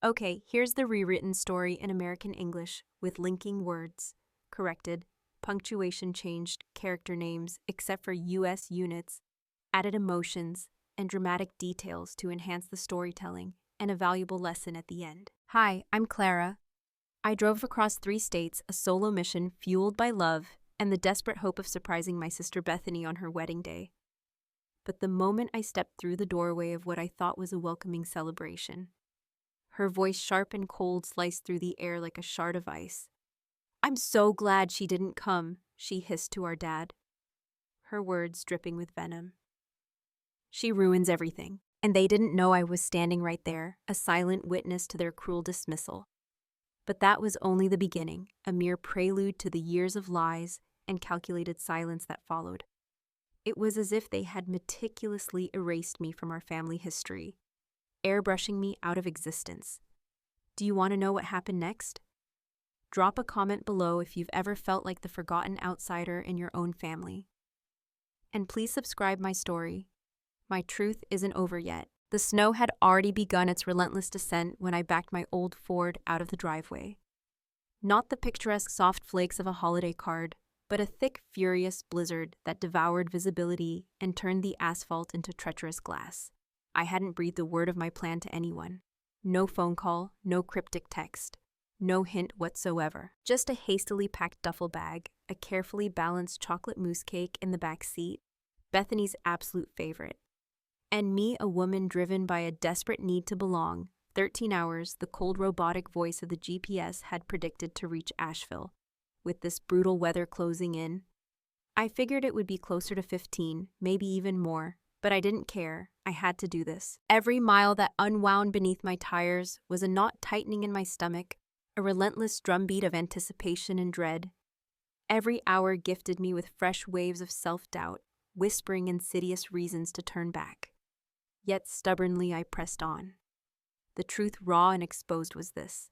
Okay, here's the rewritten story in American English with linking words, corrected, punctuation changed, character names, except for US units, added emotions, and dramatic details to enhance the storytelling, and a valuable lesson at the end. Hi, I'm Clara. I drove across 3 states, a solo mission fueled by love and the desperate hope of surprising my sister Bethany on her wedding day. But the moment I stepped through the doorway of what I thought was a welcoming celebration, her voice sharp and cold sliced through the air like a shard of ice. "I'm so glad she didn't come," she hissed to our dad, her words dripping with venom. "She ruins everything." And they didn't know I was standing right there, a silent witness to their cruel dismissal. But that was only the beginning, a mere prelude to the years of lies and calculated silence that followed. It was as if they had meticulously erased me from our family history, airbrushing me out of existence. Do you want to know what happened next? Drop a comment below if you've ever felt like the forgotten outsider in your own family. And please subscribe my story. My truth isn't over yet. The snow had already begun its relentless descent when I backed my old Ford out of the driveway. Not the picturesque soft flakes of a holiday card, but a thick, furious blizzard that devoured visibility and turned the asphalt into treacherous glass. I hadn't breathed a word of my plan to anyone. No phone call, no cryptic text, no hint whatsoever. Just a hastily packed duffel bag, a carefully balanced chocolate mousse cake in the back seat, Bethany's absolute favorite. And me, a woman driven by a desperate need to belong. 13 hours, the cold robotic voice of the GPS had predicted to reach Asheville. With this brutal weather closing in, I figured it would be closer to 15, maybe even more, but I didn't care. I had to do this. Every mile that unwound beneath my tires was a knot tightening in my stomach, a relentless drumbeat of anticipation and dread. Every hour gifted me with fresh waves of self-doubt, whispering insidious reasons to turn back. Yet stubbornly I pressed on. The truth raw and exposed was this.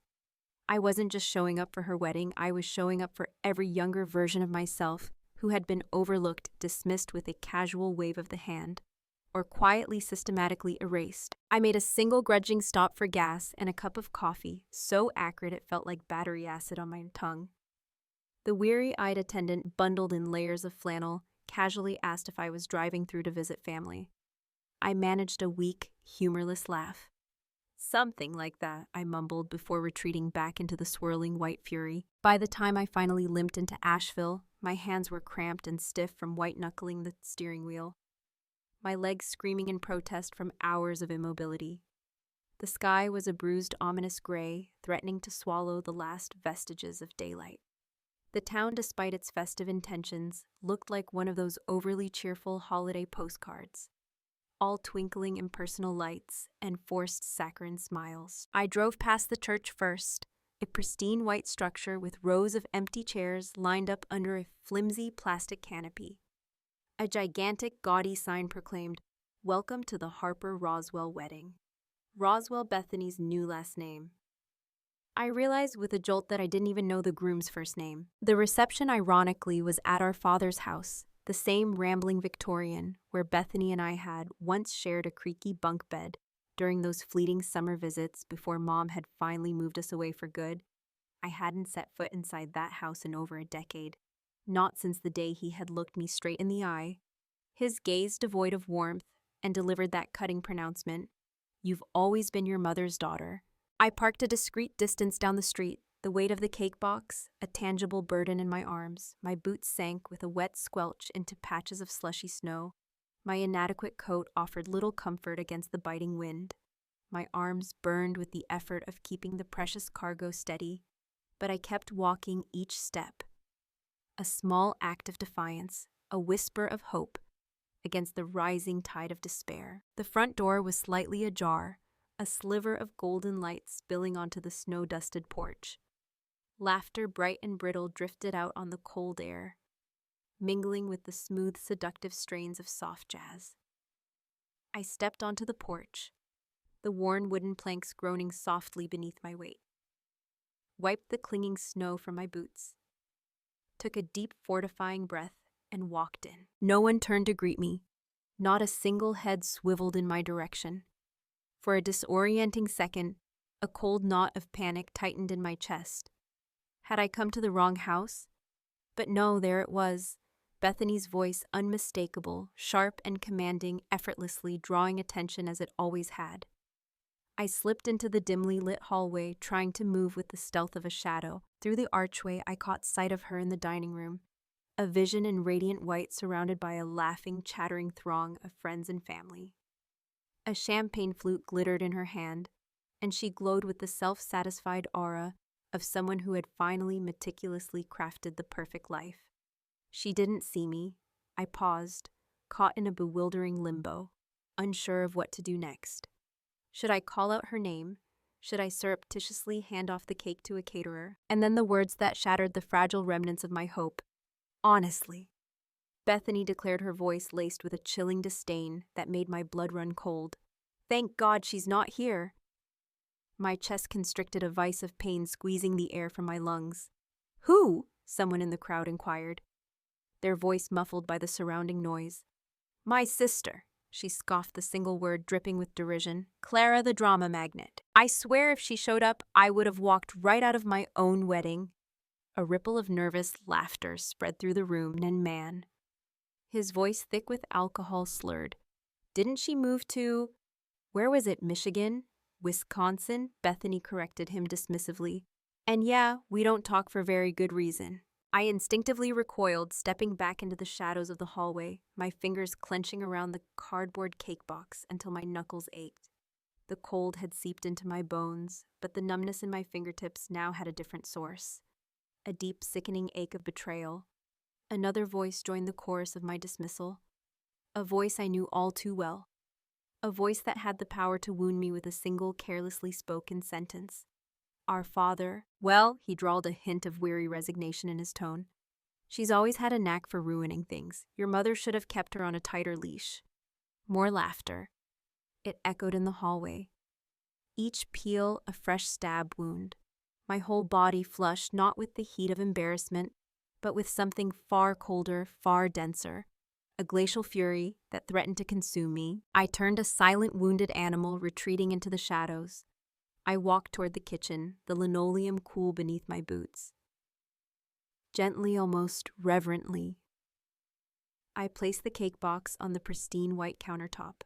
I wasn't just showing up for her wedding, I was showing up for every younger version of myself who had been overlooked, dismissed with a casual wave of the hand, or quietly systematically erased. I made a single grudging stop for gas and a cup of coffee, so acrid it felt like battery acid on my tongue. The weary-eyed attendant, bundled in layers of flannel, casually asked if I was driving through to visit family. I managed a weak, humorless laugh. "Something like that," I mumbled before retreating back into the swirling white fury. By the time I finally limped into Asheville, my hands were cramped and stiff from white-knuckling the steering wheel, my legs screaming in protest from hours of immobility. The sky was a bruised, ominous gray, threatening to swallow the last vestiges of daylight. The town, despite its festive intentions, looked like one of those overly cheerful holiday postcards, all twinkling impersonal lights and forced saccharine smiles. I drove past the church first, a pristine white structure with rows of empty chairs lined up under a flimsy plastic canopy. A gigantic, gaudy sign proclaimed, "Welcome to the Harper Roswell wedding." Roswell, Bethany's new last name. I realized with a jolt that I didn't even know the groom's first name. The reception, ironically, was at our father's house, the same rambling Victorian where Bethany and I had once shared a creaky bunk bed during those fleeting summer visits before Mom had finally moved us away for good. I hadn't set foot inside that house in over a decade, not since the day he had looked me straight in the eye, his gaze devoid of warmth, and delivered that cutting pronouncement, "You've always been your mother's daughter." I parked a discreet distance down the street, the weight of the cake box, a tangible burden in my arms. My boots sank with a wet squelch into patches of slushy snow. My inadequate coat offered little comfort against the biting wind. My arms burned with the effort of keeping the precious cargo steady, but I kept walking each step. A small act of defiance, a whisper of hope, against the rising tide of despair. The front door was slightly ajar, a sliver of golden light spilling onto the snow-dusted porch. Laughter bright and brittle drifted out on the cold air, mingling with the smooth, seductive strains of soft jazz. I stepped onto the porch, the worn wooden planks groaning softly beneath my weight. Wiped the clinging snow from my boots, took a deep, fortifying breath, and walked in. No one turned to greet me. Not a single head swiveled in my direction. For a disorienting second, A cold knot of panic tightened in my chest. Had I come to the wrong house? But no, there it was. Bethany's voice unmistakable, sharp and commanding, effortlessly drawing attention as it always had. I slipped into the dimly lit hallway, trying to move with the stealth of a shadow. Through the archway, I caught sight of her in the dining room, a vision in radiant white surrounded by a laughing, chattering throng of friends and family. A champagne flute glittered in her hand, and she glowed with the self-satisfied aura of someone who had finally meticulously crafted the perfect life. She didn't see me. I paused, caught in a bewildering limbo, unsure of what to do next. Should I call out her name? Should I surreptitiously hand off the cake to a caterer? And then the words that shattered the fragile remnants of my hope. Honestly. Bethany declared, her voice laced with a chilling disdain that made my blood run cold. Thank God she's not here. My chest constricted, a vice of pain squeezing the air from my lungs. Who? Someone in the crowd inquired, their voice muffled by the surrounding noise. My sister, she scoffed, the single word dripping with derision. Clara, the drama magnet. I swear if she showed up, I would have walked right out of my own wedding. A ripple of nervous laughter spread through the room, and man, his voice thick with alcohol, slurred. Didn't she move to, where was it, Michigan? Wisconsin? Bethany corrected him dismissively. And yeah, we don't talk for very good reason. I instinctively recoiled, stepping back into the shadows of the hallway, my fingers clenching around the cardboard cake box until my knuckles ached. The cold had seeped into my bones, but the numbness in my fingertips now had a different source. A deep, sickening ache of betrayal. Another voice joined the chorus of my dismissal. A voice I knew all too well. A voice that had the power to wound me with a single carelessly spoken sentence. Our father, well, he drawled, a hint of weary resignation in his tone. She's always had a knack for ruining things. Your mother should have kept her on a tighter leash. More laughter. It echoed in the hallway. Each peal a fresh stab wound. My whole body flushed, not with the heat of embarrassment, but with something far colder, far denser. A glacial fury that threatened to consume me. I turned a silent, wounded animal, retreating into the shadows. I walked toward the kitchen, the linoleum cool beneath my boots. Gently, almost reverently, I placed the cake box on the pristine white countertop.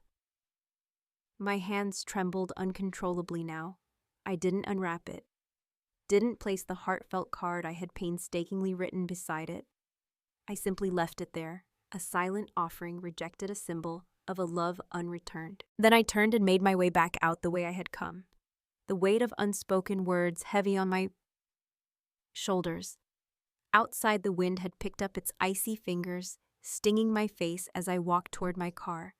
My hands trembled uncontrollably now. I didn't unwrap it, didn't place the heartfelt card I had painstakingly written beside it. I simply left it there, a silent offering, rejected, a symbol of a love unreturned. Then I turned and made my way back out the way I had come. The weight of unspoken words heavy on my shoulders. Outside, the wind had picked up its icy fingers, stinging my face as I walked toward my car,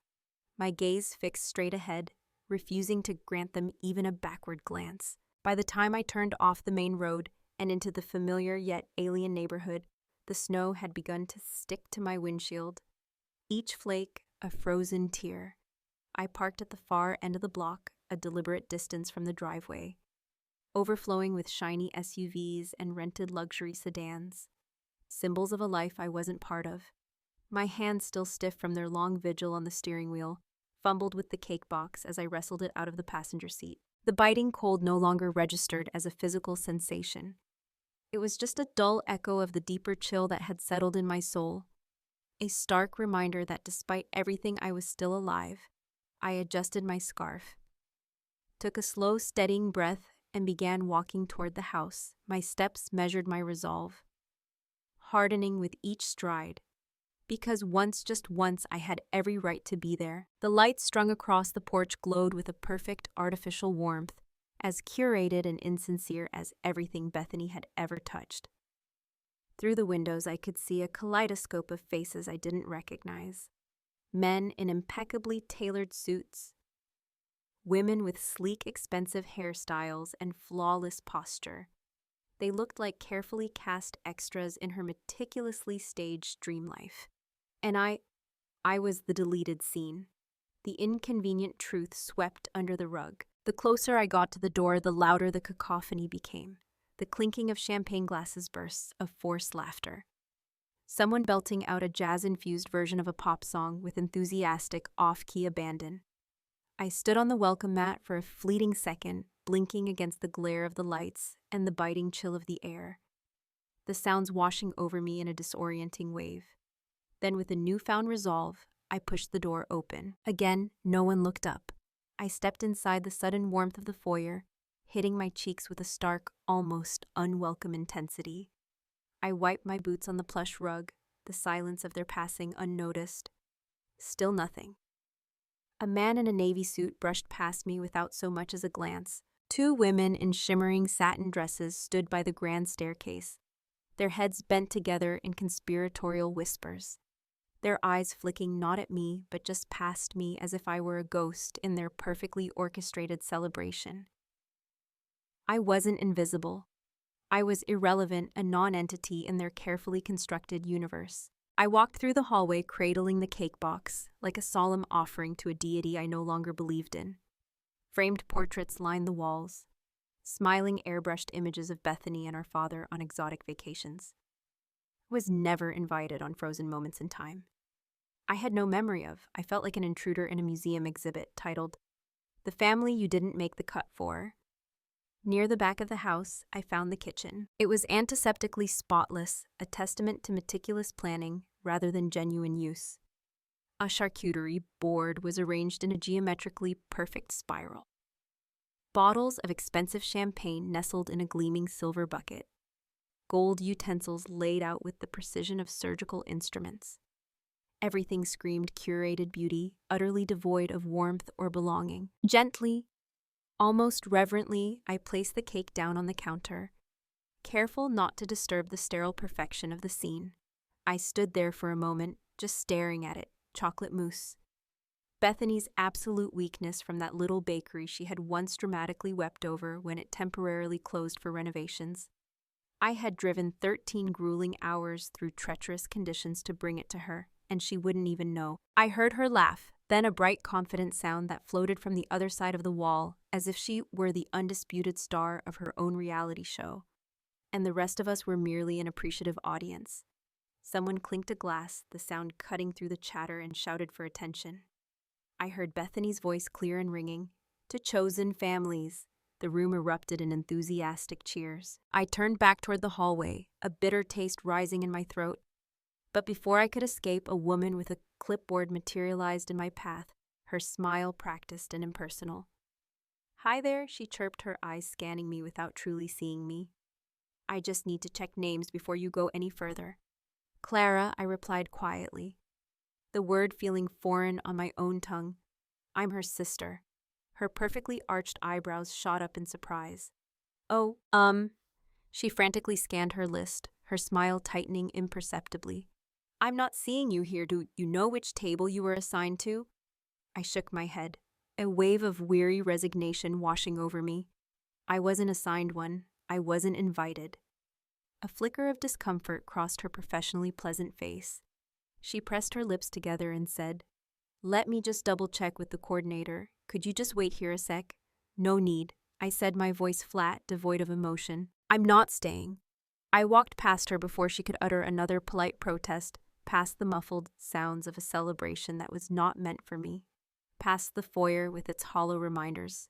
my gaze fixed straight ahead, refusing to grant them even a backward glance. By the time I turned off the main road and into the familiar yet alien neighborhood, the snow had begun to stick to my windshield, each flake a frozen tear. I parked at the far end of the block, a deliberate distance from the driveway, overflowing with shiny SUVs and rented luxury sedans, symbols of a life I wasn't part of. My hands, still stiff from their long vigil on the steering wheel, fumbled with the cake box as I wrestled it out of the passenger seat. The biting cold no longer registered as a physical sensation. It was just a dull echo of the deeper chill that had settled in my soul, a stark reminder that despite everything I was still alive. I adjusted my scarf, took a slow, steadying breath, and began walking toward the house. My steps measured my resolve, hardening with each stride, because once, just once, I had every right to be there. The light strung across the porch glowed with a perfect artificial warmth, as curated and insincere as everything Bethany had ever touched. Through the windows, I could see a kaleidoscope of faces I didn't recognize. Men in impeccably tailored suits, women with sleek, expensive hairstyles and flawless posture. They looked like carefully cast extras in her meticulously staged dream life. And I was the deleted scene. The inconvenient truth swept under the rug. The closer I got to the door, the louder the cacophony became. The clinking of champagne glasses, bursts of forced laughter. Someone belting out a jazz-infused version of a pop song with enthusiastic, off-key abandon. I stood on the welcome mat for a fleeting second, blinking against the glare of the lights and the biting chill of the air, the sounds washing over me in a disorienting wave. Then, with a newfound resolve, I pushed the door open. Again, no one looked up. I stepped inside the sudden warmth of the foyer, hitting my cheeks with a stark, almost unwelcome intensity. I wiped my boots on the plush rug, the silence of their passing unnoticed. Still nothing. A man in a navy suit brushed past me without so much as a glance. Two women in shimmering satin dresses stood by the grand staircase, their heads bent together in conspiratorial whispers, their eyes flicking not at me but just past me as if I were a ghost in their perfectly orchestrated celebration. I wasn't invisible. I was irrelevant, a non-entity in their carefully constructed universe. I walked through the hallway cradling the cake box, like a solemn offering to a deity I no longer believed in. Framed portraits lined the walls, smiling airbrushed images of Bethany and our father on exotic vacations. I was never invited on frozen moments in time. I had no memory of. I felt like an intruder in a museum exhibit titled, "The Family You Didn't Make the Cut For." Near the back of the house, I found the kitchen. It was antiseptically spotless, a testament to meticulous planning rather than genuine use. A charcuterie board was arranged in a geometrically perfect spiral. Bottles of expensive champagne nestled in a gleaming silver bucket. Gold utensils laid out with the precision of surgical instruments. Everything screamed curated beauty, utterly devoid of warmth or belonging. Gently, almost reverently, I placed the cake down on the counter, careful not to disturb the sterile perfection of the scene. I stood there for a moment, just staring at it, chocolate mousse. Bethany's absolute weakness from that little bakery she had once dramatically wept over when it temporarily closed for renovations. I had driven 13 grueling hours through treacherous conditions to bring it to her, and she wouldn't even know. I heard her laugh, then a bright, confident sound that floated from the other side of the wall, as if she were the undisputed star of her own reality show, and the rest of us were merely an appreciative audience. Someone clinked a glass, the sound cutting through the chatter, and shouted for attention. I heard Bethany's voice clear and ringing. "To chosen families." The room erupted in enthusiastic cheers. I turned back toward the hallway, a bitter taste rising in my throat. But before I could escape, a woman with a clipboard materialized in my path, her smile practiced and impersonal. "Hi there," she chirped, her eyes scanning me without truly seeing me. "I just need to check names before you go any further." "Clara," I replied quietly, the word feeling foreign on my own tongue. "I'm her sister." Her perfectly arched eyebrows shot up in surprise. "Oh, She frantically scanned her list, her smile tightening imperceptibly. "I'm not seeing you here. Do you know which table you were assigned to?" I shook my head, a wave of weary resignation washing over me. I wasn't assigned one. I wasn't invited. A flicker of discomfort crossed her professionally pleasant face. She pressed her lips together and said, "Let me just double-check with the coordinator. Could you just wait here a sec?" "No need," I said, my voice flat, devoid of emotion. "I'm not staying." I walked past her before she could utter another polite protest, past the muffled sounds of a celebration that was not meant for me, past the foyer with its hollow reminders,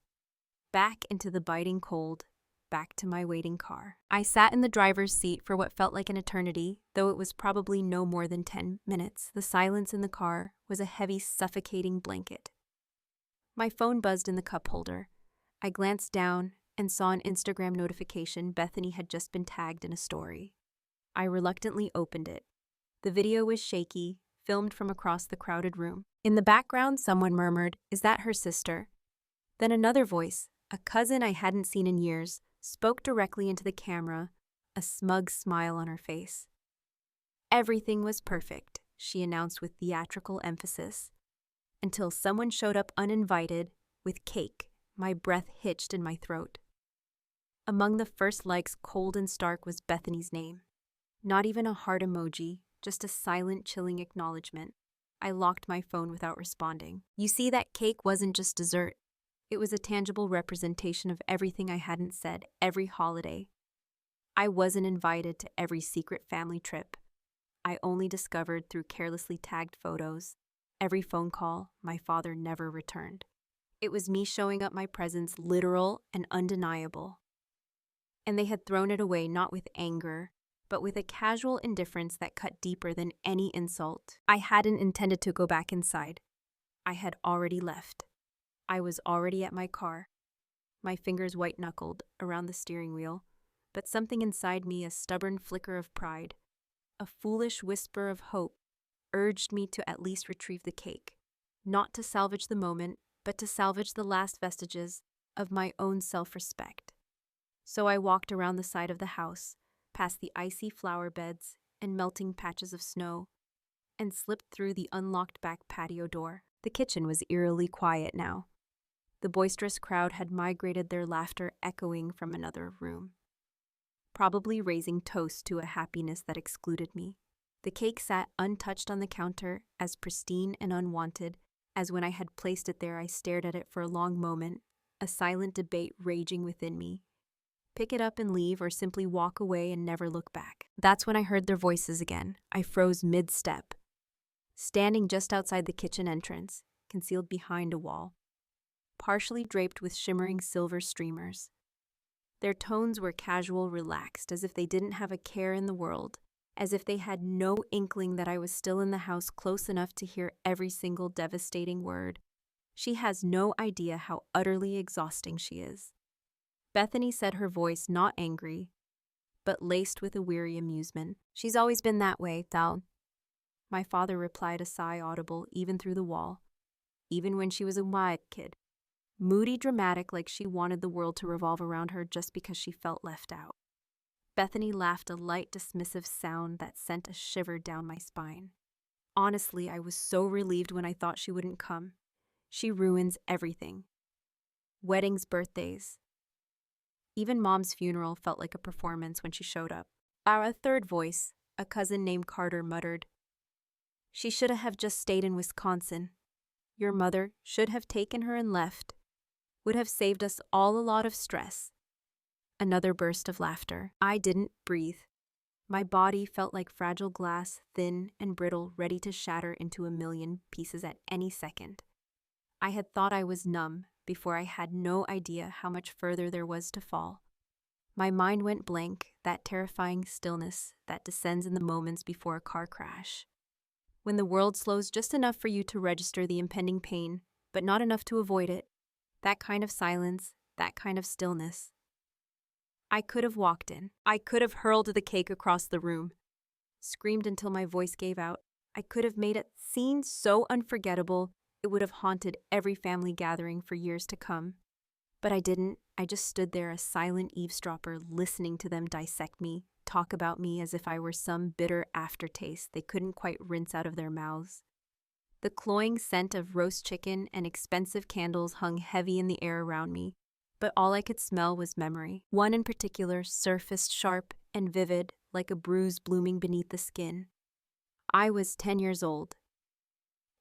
back into the biting cold, back to my waiting car. I sat in the driver's seat for what felt like an eternity, though it was probably no more than 10 minutes. The silence in the car was a heavy, suffocating blanket. My phone buzzed in the cup holder. I glanced down and saw an Instagram notification. Bethany had just been tagged in a story. I reluctantly opened it. The video was shaky, filmed from across the crowded room. In the background, someone murmured, "Is that her sister?" Then another voice, a cousin I hadn't seen in years, spoke directly into the camera, a smug smile on her face. "Everything was perfect," she announced with theatrical emphasis, until someone showed up uninvited, with cake. My breath hitched in my throat. Among the first likes, cold and stark, was Bethany's name. Not even a heart emoji, just a silent, chilling acknowledgement. I locked my phone without responding. You see, that cake wasn't just dessert. It was a tangible representation of everything I hadn't said every holiday. I wasn't invited to every secret family trip. I only discovered through carelessly tagged photos. Every phone call my father never returned. It was me showing up my presence, literal and undeniable. And they had thrown it away not with anger, but with a casual indifference that cut deeper than any insult. I hadn't intended to go back inside. I had already left. I was already at my car, my fingers white-knuckled around the steering wheel, but something inside me, a stubborn flicker of pride, a foolish whisper of hope, urged me to at least retrieve the cake, not to salvage the moment, but to salvage the last vestiges of my own self-respect. So I walked around the side of the house, past the icy flower beds and melting patches of snow, and slipped through the unlocked back patio door. The kitchen was eerily quiet now. The boisterous crowd had migrated, their laughter echoing from another room, probably raising toast to a happiness that excluded me. The cake sat untouched on the counter, as pristine and unwanted as when I had placed it there. I stared at it for a long moment, a silent debate raging within me. Pick it up and leave, or simply walk away and never look back. That's when I heard their voices again. I froze mid-step, standing just outside the kitchen entrance, concealed behind a wall, partially draped with shimmering silver streamers. Their tones were casual, relaxed, as if they didn't have a care in the world, as if they had no inkling that I was still in the house, close enough to hear every single devastating word. She has no idea how utterly exhausting she is. Bethany said, her voice not angry, but laced with a weary amusement. She's always been that way, Thal. My father replied, a sigh audible even through the wall, even when she was a white kid. Moody, dramatic, like she wanted the world to revolve around her just because she felt left out. Bethany laughed, a light, dismissive sound that sent a shiver down my spine. Honestly, I was so relieved when I thought she wouldn't come. She ruins everything. Weddings, birthdays. Even Mom's funeral felt like a performance when she showed up. Our third voice, a cousin named Carter, muttered, "She should have just stayed in Wisconsin. Your mother should have taken her and left. Would have saved us all a lot of stress." Another burst of laughter. I didn't breathe. My body felt like fragile glass, thin and brittle, ready to shatter into a million pieces at any second. I had thought I was numb before I had no idea how much further there was to fall. My mind went blank, that terrifying stillness that descends in the moments before a car crash. When the world slows just enough for you to register the impending pain, but not enough to avoid it. That kind of silence, that kind of stillness. I could have walked in. I could have hurled the cake across the room, screamed until my voice gave out. I could have made a scene so unforgettable it would have haunted every family gathering for years to come. But I didn't. I just stood there, a silent eavesdropper, listening to them dissect me, talk about me as if I were some bitter aftertaste they couldn't quite rinse out of their mouths. The cloying scent of roast chicken and expensive candles hung heavy in the air around me, but all I could smell was memory. One in particular surfaced sharp and vivid, like a bruise blooming beneath the skin. I was 10 years old.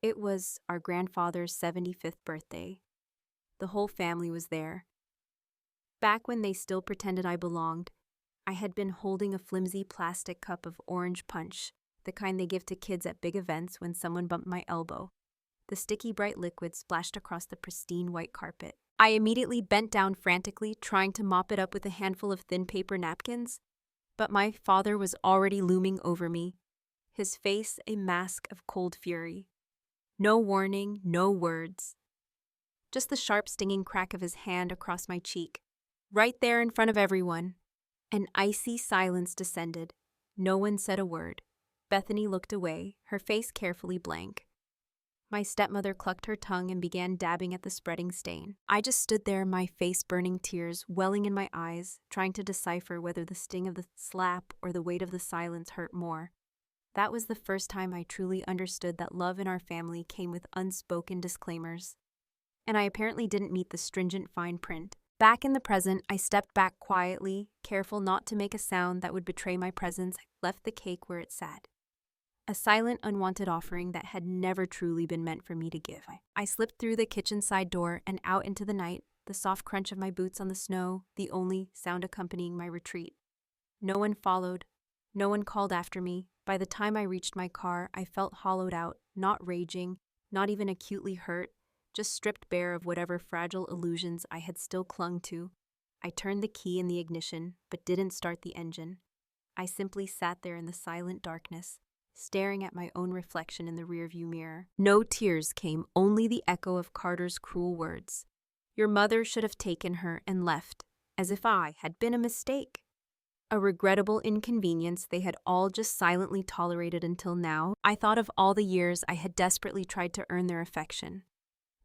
It was our grandfather's 75th birthday. The whole family was there. Back when they still pretended I belonged, I had been holding a flimsy plastic cup of orange punch, the kind they give to kids at big events when someone bumped my elbow. The sticky bright liquid splashed across the pristine white carpet. I immediately bent down frantically, trying to mop it up with a handful of thin paper napkins. But my father was already looming over me, his face a mask of cold fury. No warning, no words. Just the sharp, stinging crack of his hand across my cheek, right there in front of everyone. An icy silence descended. No one said a word. Bethany looked away, her face carefully blank. My stepmother clucked her tongue and began dabbing at the spreading stain. I just stood there, my face burning, tears welling in my eyes, trying to decipher whether the sting of the slap or the weight of the silence hurt more. That was the first time I truly understood that love in our family came with unspoken disclaimers. And I apparently didn't meet the stringent fine print. Back in the present, I stepped back quietly, careful not to make a sound that would betray my presence. I left the cake where it sat. A silent, unwanted offering that had never truly been meant for me to give. I slipped through the kitchen side door and out into the night, the soft crunch of my boots on the snow, the only sound accompanying my retreat. No one followed. No one called after me. By the time I reached my car, I felt hollowed out, not raging, not even acutely hurt, just stripped bare of whatever fragile illusions I had still clung to. I turned the key in the ignition, but didn't start the engine. I simply sat there in the silent darkness, staring at my own reflection in the rearview mirror. No tears came, only the echo of Carter's cruel words. Your mother should have taken her and left, as if I had been a mistake. A regrettable inconvenience they had all just silently tolerated until now. I thought of all the years I had desperately tried to earn their affection.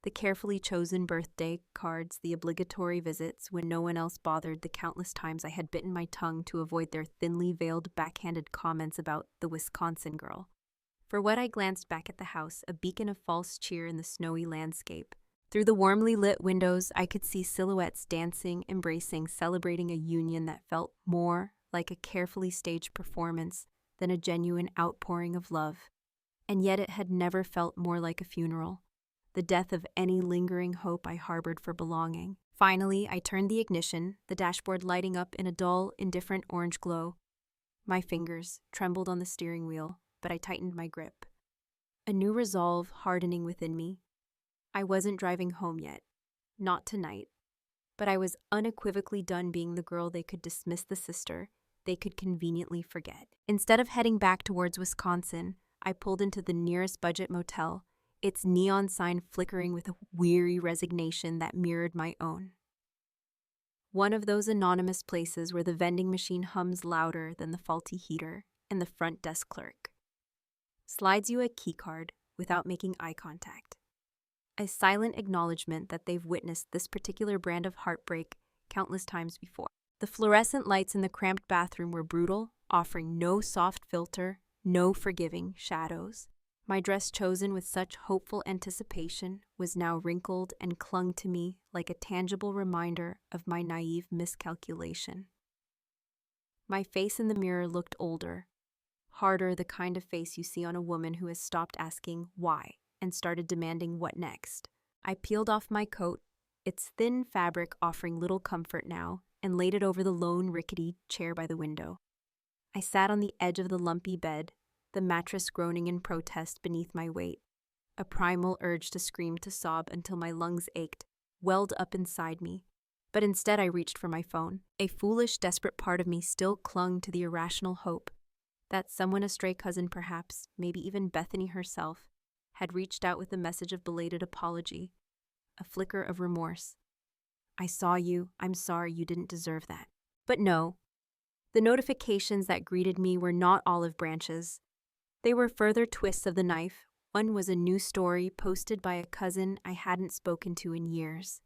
The carefully chosen birthday cards, the obligatory visits when no one else bothered, the countless times I had bitten my tongue to avoid their thinly veiled backhanded comments about the Wisconsin girl. For what I glanced back at the house, a beacon of false cheer in the snowy landscape. Through the warmly lit windows, I could see silhouettes dancing, embracing, celebrating a union that felt more like a carefully staged performance than a genuine outpouring of love. And yet it had never felt more like a funeral, the death of any lingering hope I harbored for belonging. Finally, I turned the ignition, the dashboard lighting up in a dull, indifferent orange glow. My fingers trembled on the steering wheel, but I tightened my grip. A new resolve hardening within me. I wasn't driving home yet. Not tonight. But I was unequivocally done being the girl they could dismiss, the sister they could conveniently forget. Instead of heading back towards Wisconsin, I pulled into the nearest budget motel, its neon sign flickering with a weary resignation that mirrored my own. One of those anonymous places where the vending machine hums louder than the faulty heater and the front desk clerk slides you a keycard without making eye contact. A silent acknowledgement that they've witnessed this particular brand of heartbreak countless times before. The fluorescent lights in the cramped bathroom were brutal, offering no soft filter, no forgiving shadows. My dress, chosen with such hopeful anticipation, was now wrinkled and clung to me like a tangible reminder of my naive miscalculation. My face in the mirror looked older, harder, the kind of face you see on a woman who has stopped asking why and started demanding what next. I peeled off my coat, its thin fabric offering little comfort now, and laid it over the lone rickety chair by the window. I sat on the edge of the lumpy bed, the mattress groaning in protest beneath my weight. A primal urge to scream, to sob until my lungs ached, welled up inside me. But instead I reached for my phone. A foolish, desperate part of me still clung to the irrational hope that someone, a stray cousin perhaps, maybe even Bethany herself, had reached out with a message of belated apology, a flicker of remorse. I saw you, I'm sorry, you didn't deserve that. But no, the notifications that greeted me were not olive branches. They were further twists of the knife. One was a new story posted by a cousin I hadn't spoken to in years.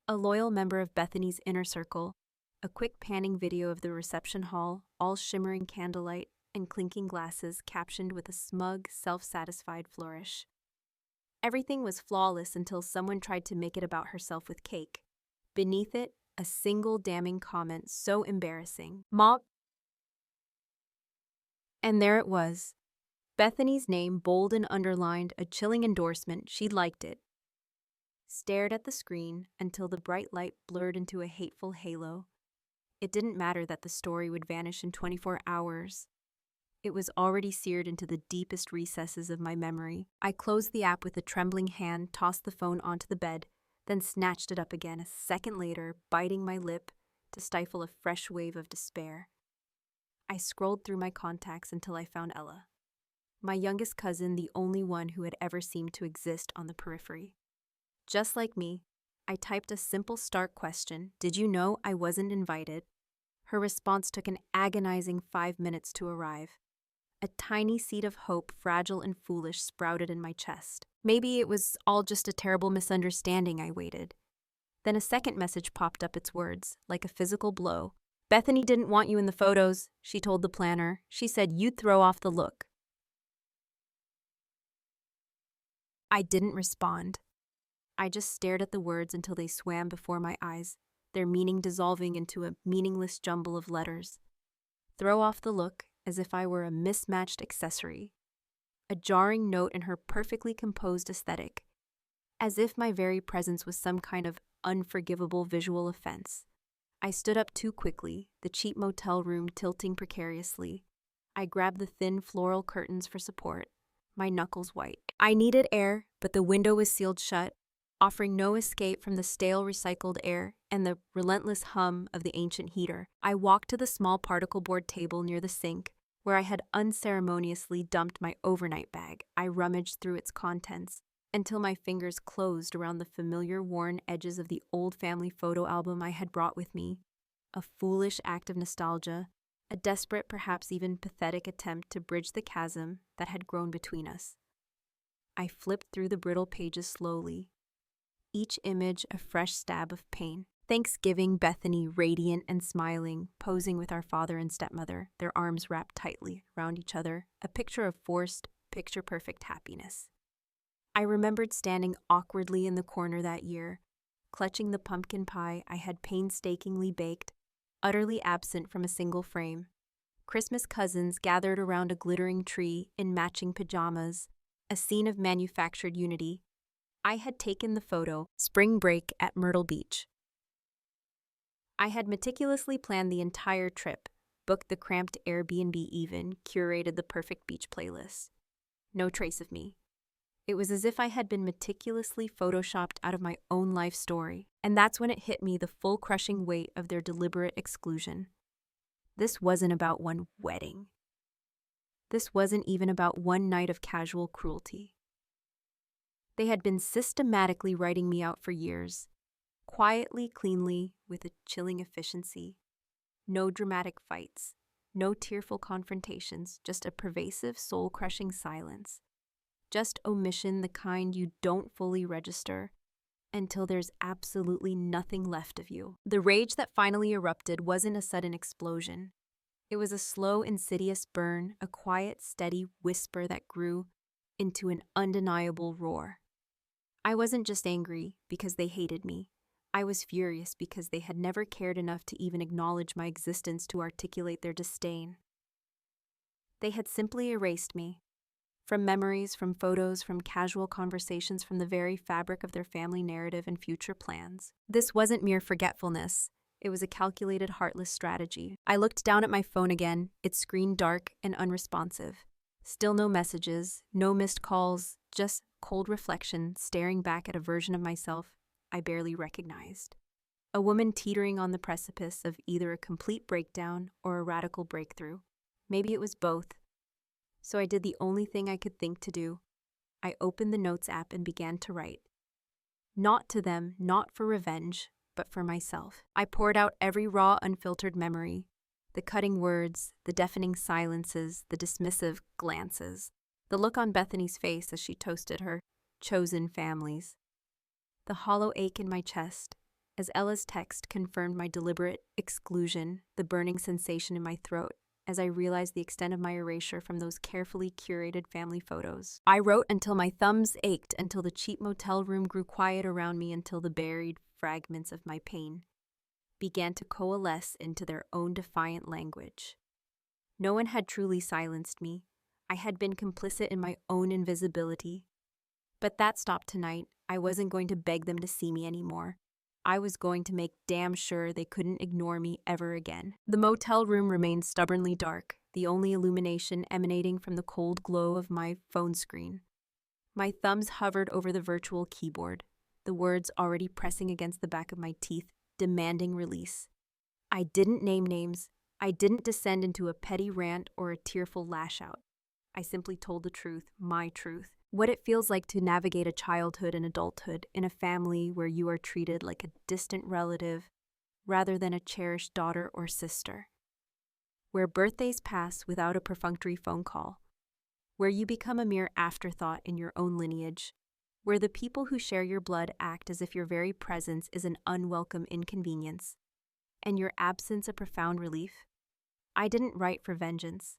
A loyal member of Bethany's inner circle, a quick panning video of the reception hall, all shimmering candlelight and clinking glasses, captioned with a smug, self-satisfied flourish. Everything was flawless until someone tried to make it about herself with cake. Beneath it, a single damning comment so embarrassing. Mom. And there it was. Bethany's name, bold and underlined, a chilling endorsement. She liked it. Stared at the screen until the bright light blurred into a hateful halo. It didn't matter that the story would vanish in 24 hours. It was already seared into the deepest recesses of my memory. I closed the app with a trembling hand, tossed the phone onto the bed, then snatched it up again a second later, biting my lip to stifle a fresh wave of despair. I scrolled through my contacts until I found Ella, my youngest cousin, the only one who had ever seemed to exist on the periphery. Just like me, I typed a simple stark question: did you know I wasn't invited? Her response took an agonizing 5 minutes to arrive. A tiny seed of hope, fragile and foolish, sprouted in my chest. Maybe it was all just a terrible misunderstanding, I waited. Then a second message popped up, its words, like a physical blow. Bethany didn't want you in the photos, she told the planner. She said you'd throw off the look. I didn't respond. I just stared at the words until they swam before my eyes, their meaning dissolving into a meaningless jumble of letters. Throw off the look, as if I were a mismatched accessory. A jarring note in her perfectly composed aesthetic, as if my very presence was some kind of unforgivable visual offense. I stood up too quickly, the cheap motel room tilting precariously. I grabbed the thin floral curtains for support, my knuckles white. I needed air, but the window was sealed shut, offering no escape from the stale recycled air and the relentless hum of the ancient heater. I walked to the small particle board table near the sink, where I had unceremoniously dumped my overnight bag. I rummaged through its contents until my fingers closed around the familiar worn edges of the old family photo album I had brought with me. A foolish act of nostalgia, a desperate, perhaps even pathetic attempt to bridge the chasm that had grown between us. I flipped through the brittle pages slowly, each image a fresh stab of pain. Thanksgiving, Bethany, radiant and smiling, posing with our father and stepmother, their arms wrapped tightly around each other, a picture of forced, picture-perfect happiness. I remembered standing awkwardly in the corner that year, clutching the pumpkin pie I had painstakingly baked, utterly absent from a single frame. Christmas cousins gathered around a glittering tree in matching pajamas, a scene of manufactured unity. I had taken the photo, spring break at Myrtle Beach. I had meticulously planned the entire trip, booked the cramped Airbnb even, curated the perfect beach playlist. No trace of me. It was as if I had been meticulously photoshopped out of my own life story, and that's when it hit me, the full crushing weight of their deliberate exclusion. This wasn't about one wedding. This wasn't even about one night of casual cruelty. They had been systematically writing me out for years, quietly, cleanly, with a chilling efficiency. No dramatic fights, no tearful confrontations, just a pervasive, soul-crushing silence. Just omission, the kind you don't fully register until there's absolutely nothing left of you. The rage that finally erupted wasn't a sudden explosion. It was a slow, insidious burn, a quiet, steady whisper that grew into an undeniable roar. I wasn't just angry because they hated me. I was furious because they had never cared enough to even acknowledge my existence to articulate their disdain. They had simply erased me. From memories, from photos, from casual conversations, from the very fabric of their family narrative and future plans. This wasn't mere forgetfulness. It was a calculated, heartless strategy. I looked down at my phone again, its screen dark and unresponsive. Still no messages, no missed calls, just cold reflection staring back at a version of myself I barely recognized. A woman teetering on the precipice of either a complete breakdown or a radical breakthrough. Maybe it was both. So I did the only thing I could think to do. I opened the notes app and began to write. Not to them, not for revenge, but for myself. I poured out every raw, unfiltered memory, the cutting words, the deafening silences, the dismissive glances, the look on Bethany's face as she toasted her chosen families, the hollow ache in my chest as Ella's text confirmed my deliberate exclusion, the burning sensation in my throat as I realized the extent of my erasure from those carefully curated family photos. I wrote until my thumbs ached, until the cheap motel room grew quiet around me, until the buried fragments of my pain began to coalesce into their own defiant language. No one had truly silenced me. I had been complicit in my own invisibility. But that stopped tonight. I wasn't going to beg them to see me anymore. I was going to make damn sure they couldn't ignore me ever again. The motel room remained stubbornly dark, the only illumination emanating from the cold glow of my phone screen. My thumbs hovered over the virtual keyboard, the words already pressing against the back of my teeth, demanding release. I didn't name names. I didn't descend into a petty rant or a tearful lash-out. I simply told the truth, my truth. What it feels like to navigate a childhood and adulthood in a family where you are treated like a distant relative rather than a cherished daughter or sister. Where birthdays pass without a perfunctory phone call. Where you become a mere afterthought in your own lineage. Where the people who share your blood act as if your very presence is an unwelcome inconvenience, and your absence a profound relief. I didn't write for vengeance.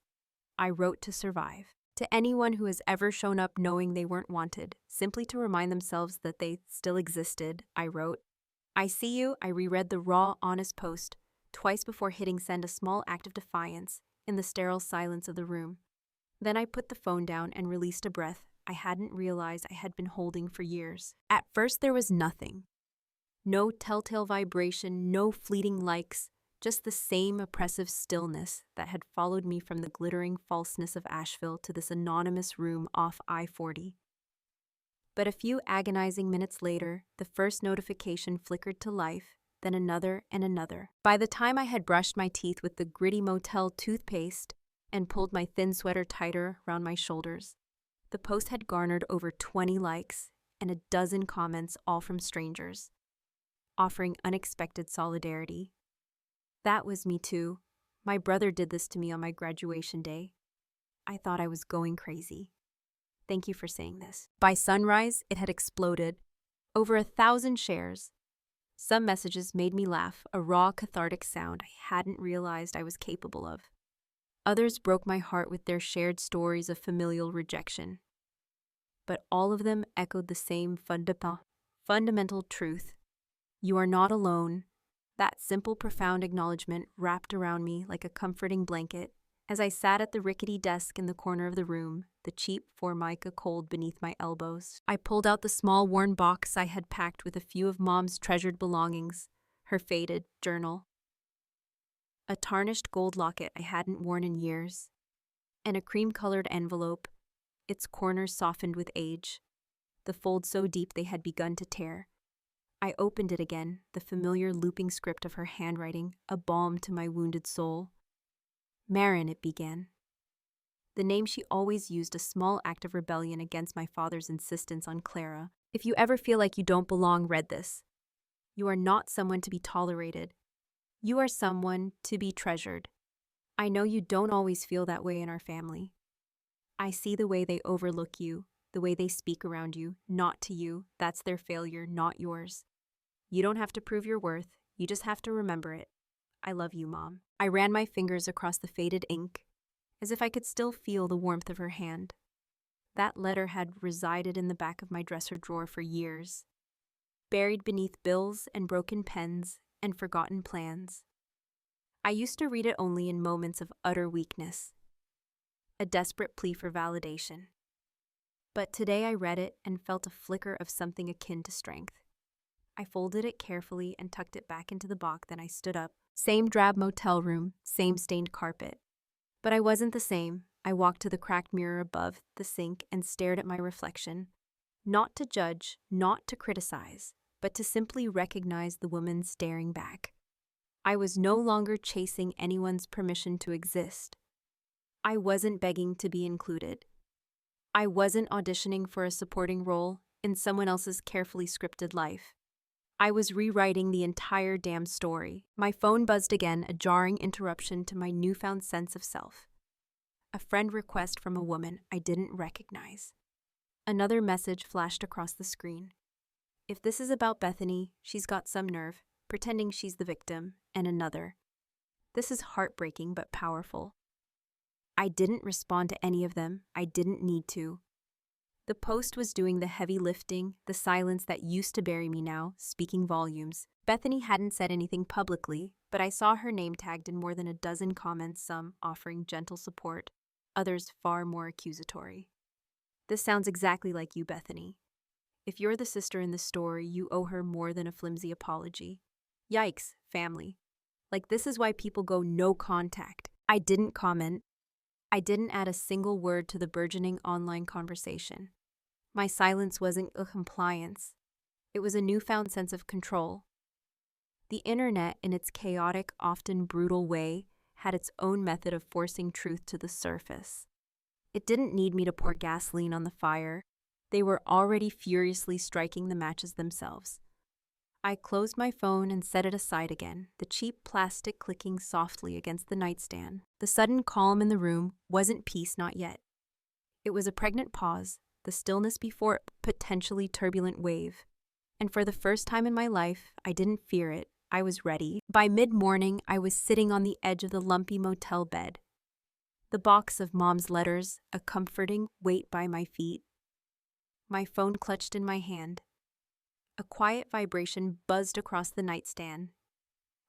I wrote to survive. To anyone who has ever shown up knowing they weren't wanted, simply to remind themselves that they still existed, I wrote. I see you. I reread the raw, honest post, twice before hitting send, a small act of defiance in the sterile silence of the room. Then I put the phone down and released a breath I hadn't realized I had been holding for years. At first there was nothing. No telltale vibration, no fleeting likes, just the same oppressive stillness that had followed me from the glittering falseness of Asheville to this anonymous room off I-40. But a few agonizing minutes later, the first notification flickered to life, then another and another. By the time I had brushed my teeth with the gritty motel toothpaste and pulled my thin sweater tighter around my shoulders, the post had garnered over 20 likes and a dozen comments, all from strangers, offering unexpected solidarity. That was me too. My brother did this to me on my graduation day. I thought I was going crazy. Thank you for saying this. By sunrise, it had exploded. Over 1,000 shares. Some messages made me laugh, a raw, cathartic sound I hadn't realized I was capable of. Others broke my heart with their shared stories of familial rejection. But all of them echoed the same fundamental truth. You are not alone. That simple, profound acknowledgement wrapped around me like a comforting blanket. As I sat at the rickety desk in the corner of the room, the cheap Formica cold beneath my elbows, I pulled out the small worn box I had packed with a few of Mom's treasured belongings, her faded journal, a tarnished gold locket I hadn't worn in years, and a cream-colored envelope, its corners softened with age, the folds so deep they had begun to tear. I opened it again, the familiar looping script of her handwriting, a balm to my wounded soul. Marin, it began. The name she always used, a small act of rebellion against my father's insistence on Clara. If you ever feel like you don't belong, read this. You are not someone to be tolerated. You are someone to be treasured. I know you don't always feel that way in our family. I see the way they overlook you, the way they speak around you, not to you. That's their failure, not yours. You don't have to prove your worth. You just have to remember it. I love you, Mom. I ran my fingers across the faded ink, as if I could still feel the warmth of her hand. That letter had resided in the back of my dresser drawer for years, buried beneath bills and broken pens and forgotten plans. I used to read it only in moments of utter weakness, a desperate plea for validation. But today I read it and felt a flicker of something akin to strength. I folded it carefully and tucked it back into the box. Then I stood up. Same drab motel room, same stained carpet. But I wasn't the same. I walked to the cracked mirror above the sink and stared at my reflection. Not to judge, not to criticize, but to simply recognize the woman staring back. I was no longer chasing anyone's permission to exist. I wasn't begging to be included. I wasn't auditioning for a supporting role in someone else's carefully scripted life. I was rewriting the entire damn story. My phone buzzed again, a jarring interruption to my newfound sense of self. A friend request from a woman I didn't recognize. Another message flashed across the screen. If this is about Bethany, she's got some nerve, pretending she's the victim, and another. This is heartbreaking but powerful. I didn't respond to any of them. I didn't need to. The post was doing the heavy lifting, the silence that used to bury me now, speaking volumes. Bethany hadn't said anything publicly, but I saw her name tagged in more than a dozen comments, some offering gentle support, others far more accusatory. This sounds exactly like you, Bethany. If you're the sister in the story, you owe her more than a flimsy apology. Yikes, family. Like, this is why people go no contact. I didn't comment. I didn't add a single word to the burgeoning online conversation. My silence wasn't a compliance. It was a newfound sense of control. The internet, in its chaotic, often brutal way, had its own method of forcing truth to the surface. It didn't need me to pour gasoline on the fire. They were already furiously striking the matches themselves. I closed my phone and set it aside again, the cheap plastic clicking softly against the nightstand. The sudden calm in the room wasn't peace, not yet. It was a pregnant pause, the stillness before a potentially turbulent wave. And for the first time in my life, I didn't fear it. I was ready. By mid-morning, I was sitting on the edge of the lumpy motel bed. The box of Mom's letters, a comforting weight by my feet. My phone clutched in my hand. A quiet vibration buzzed across the nightstand.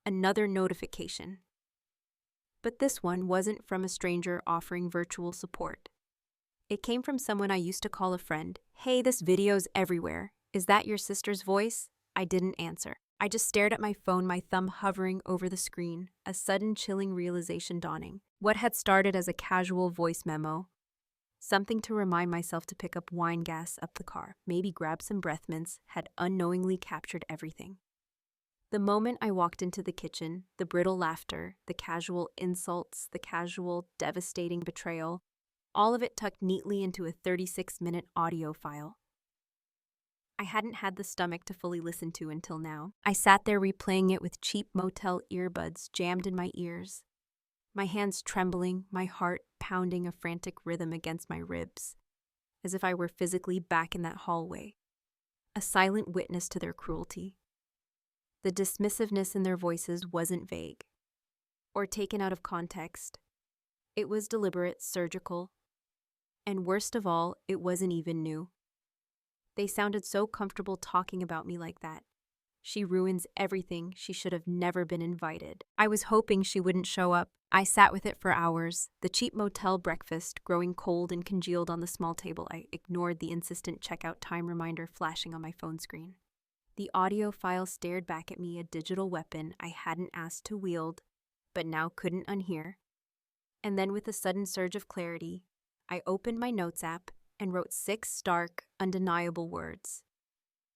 Another notification. But this one wasn't from a stranger offering virtual support. It came from someone I used to call a friend. Hey, this video's everywhere. Is that your sister's voice? I didn't answer. I just stared at my phone, my thumb hovering over the screen, a sudden chilling realization dawning. What had started as a casual voice memo Something to remind myself to pick up wine gas up the car, maybe grab some breath mints, had unknowingly captured everything. The moment I walked into the kitchen, the brittle laughter, the casual insults, the casual, devastating betrayal, all of it tucked neatly into a 36-minute audio file. I hadn't had the stomach to fully listen to until now. I sat there replaying it with cheap motel earbuds jammed in my ears, my hands trembling, my heart pounding a frantic rhythm against my ribs, as if I were physically back in that hallway, a silent witness to their cruelty. The dismissiveness in their voices wasn't vague or taken out of context. It was deliberate, surgical, and worst of all, it wasn't even new. They sounded so comfortable talking about me like that. She ruins everything. She should have never been invited. I was hoping she wouldn't show up. I sat with it for hours, the cheap motel breakfast growing cold and congealed on the small table. I ignored the insistent checkout time reminder flashing on my phone screen. The audio file stared back at me, a digital weapon I hadn't asked to wield, but now couldn't unhear. And then with a sudden surge of clarity, I opened my notes app and wrote 6 stark, undeniable words.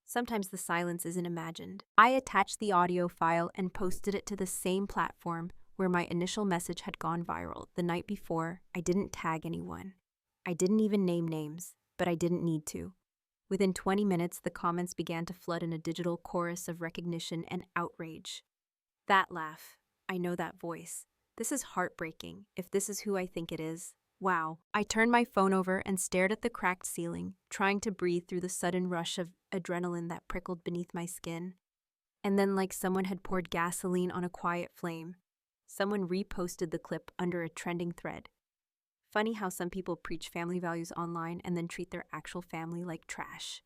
Sometimes the silence isn't imagined. I attached the audio file and posted it to the same platform where my initial message had gone viral. The night before, I didn't tag anyone. I didn't even name names, but I didn't need to. Within 20 minutes, the comments began to flood in a digital chorus of recognition and outrage. That laugh, I know that voice. This is heartbreaking, if this is who I think it is. Wow. I turned my phone over and stared at the cracked ceiling, trying to breathe through the sudden rush of adrenaline that prickled beneath my skin. And then, like someone had poured gasoline on a quiet flame, someone reposted the clip under a trending thread. Funny how some people preach family values online and then treat their actual family like trash.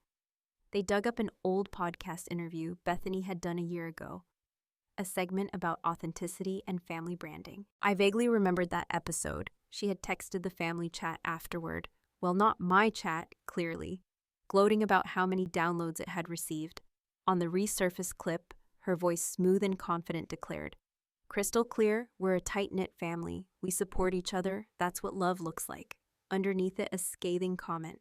They dug up an old podcast interview Bethany had done a year ago, a segment about authenticity and family branding. I vaguely remembered that episode. She had texted the family chat afterward. Well, not my chat, clearly, gloating about how many downloads it had received. On the resurfaced clip, her voice smooth and confident declared, "Crystal clear, we're a tight-knit family. We support each other. That's what love looks like." Underneath it, a scathing comment.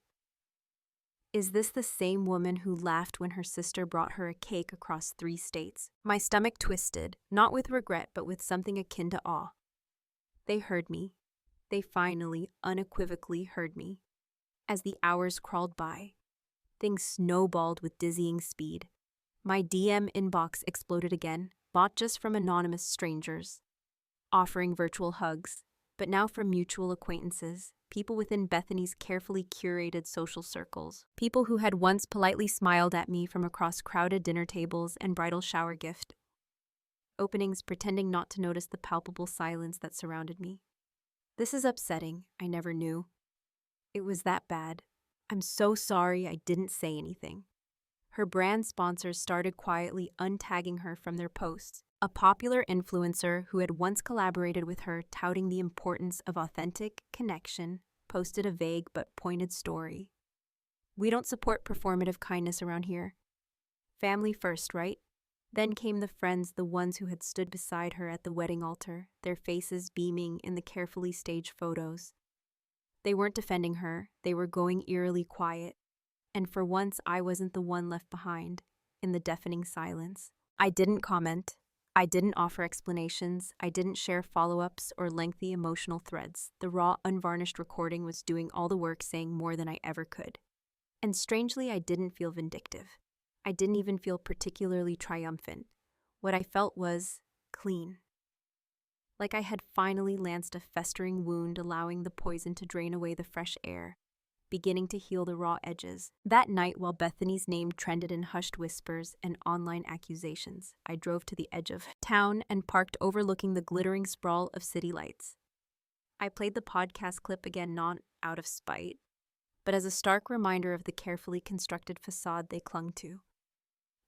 Is this the same woman who laughed when her sister brought her a cake across 3 states? My stomach twisted, not with regret, but with something akin to awe. They heard me. They finally, unequivocally heard me. As the hours crawled by, things snowballed with dizzying speed. My DM inbox exploded again, not just from anonymous strangers, offering virtual hugs, but now from mutual acquaintances, people within Bethany's carefully curated social circles, people who had once politely smiled at me from across crowded dinner tables and bridal shower gift openings, pretending not to notice the palpable silence that surrounded me. This is upsetting. I never knew. It was that bad. I'm so sorry I didn't say anything. Her brand sponsors started quietly untagging her from their posts. A popular influencer who had once collaborated with her, touting the importance of authentic connection, posted a vague but pointed story. "We don't support performative kindness around here. Family first, right?" Then came the friends, the ones who had stood beside her at the wedding altar, their faces beaming in the carefully staged photos. They weren't defending her, they were going eerily quiet. And for once, I wasn't the one left behind, in the deafening silence. I didn't comment. I didn't offer explanations. I didn't share follow-ups or lengthy emotional threads. The raw, unvarnished recording was doing all the work, saying more than I ever could. And strangely, I didn't feel vindictive. I didn't even feel particularly triumphant. What I felt was clean. Like I had finally lanced a festering wound, allowing the poison to drain away the fresh air, beginning to heal the raw edges. That night, while Bethany's name trended in hushed whispers and online accusations, I drove to the edge of town and parked overlooking the glittering sprawl of city lights. I played the podcast clip again, not out of spite, but as a stark reminder of the carefully constructed facade they clung to.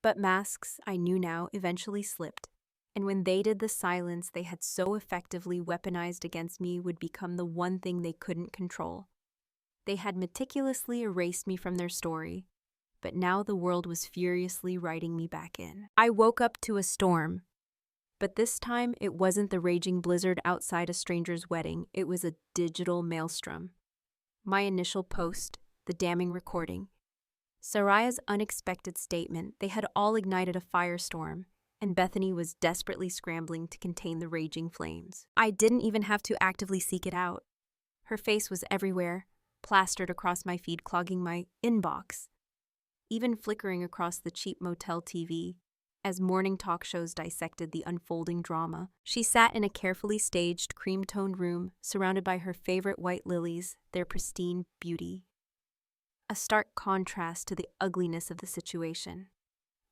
But masks, I knew now, eventually slipped, and when they did, the silence they had so effectively weaponized against me would become the one thing they couldn't control. They had meticulously erased me from their story, but now the world was furiously writing me back in. I woke up to a storm, but this time it wasn't the raging blizzard outside a stranger's wedding, it was a digital maelstrom. My initial post, the damning recording. Saraya's unexpected statement, they had all ignited a firestorm, and Bethany was desperately scrambling to contain the raging flames. I didn't even have to actively seek it out. Her face was everywhere, plastered across my feed, clogging my inbox, even flickering across the cheap motel TV. As morning talk shows dissected the unfolding drama, she sat in a carefully staged, cream-toned room, surrounded by her favorite white lilies, their pristine beauty. A stark contrast to the ugliness of the situation.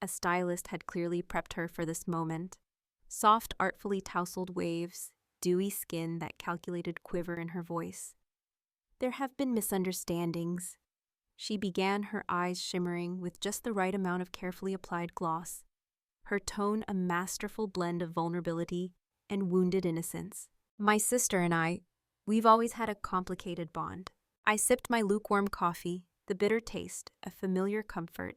A stylist had clearly prepped her for this moment. Soft, artfully tousled waves, dewy skin, that calculated quiver in her voice. There have been misunderstandings. She began, her eyes shimmering with just the right amount of carefully applied gloss. Her tone a masterful blend of vulnerability and wounded innocence. My sister and I, we've always had a complicated bond. I sipped my lukewarm coffee, the bitter taste, a familiar comfort,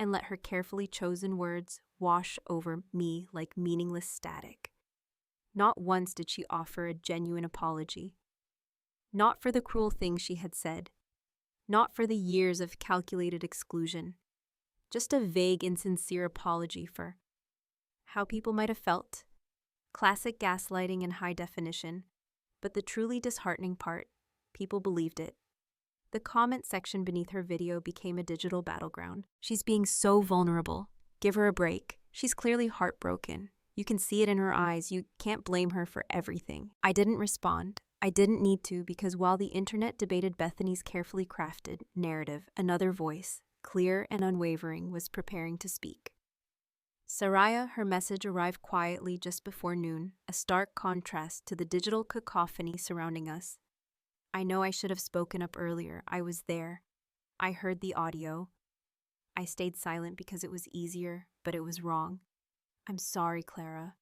and let her carefully chosen words wash over me like meaningless static. Not once did she offer a genuine apology. Not for the cruel things she had said. Not for the years of calculated exclusion. Just a vague, insincere apology for how people might have felt. Classic gaslighting in high definition. But the truly disheartening part, people believed it. The comment section beneath her video became a digital battleground. She's being so vulnerable. Give her a break. She's clearly heartbroken. You can see it in her eyes. You can't blame her for everything. I didn't respond. I didn't need to, because while the internet debated Bethany's carefully crafted narrative, another voice, clear and unwavering, was preparing to speak. Saraya, her message arrived quietly just before noon, a stark contrast to the digital cacophony surrounding us. I know I should have spoken up earlier. I was there. I heard the audio. I stayed silent because it was easier, but it was wrong. I'm sorry, Clara.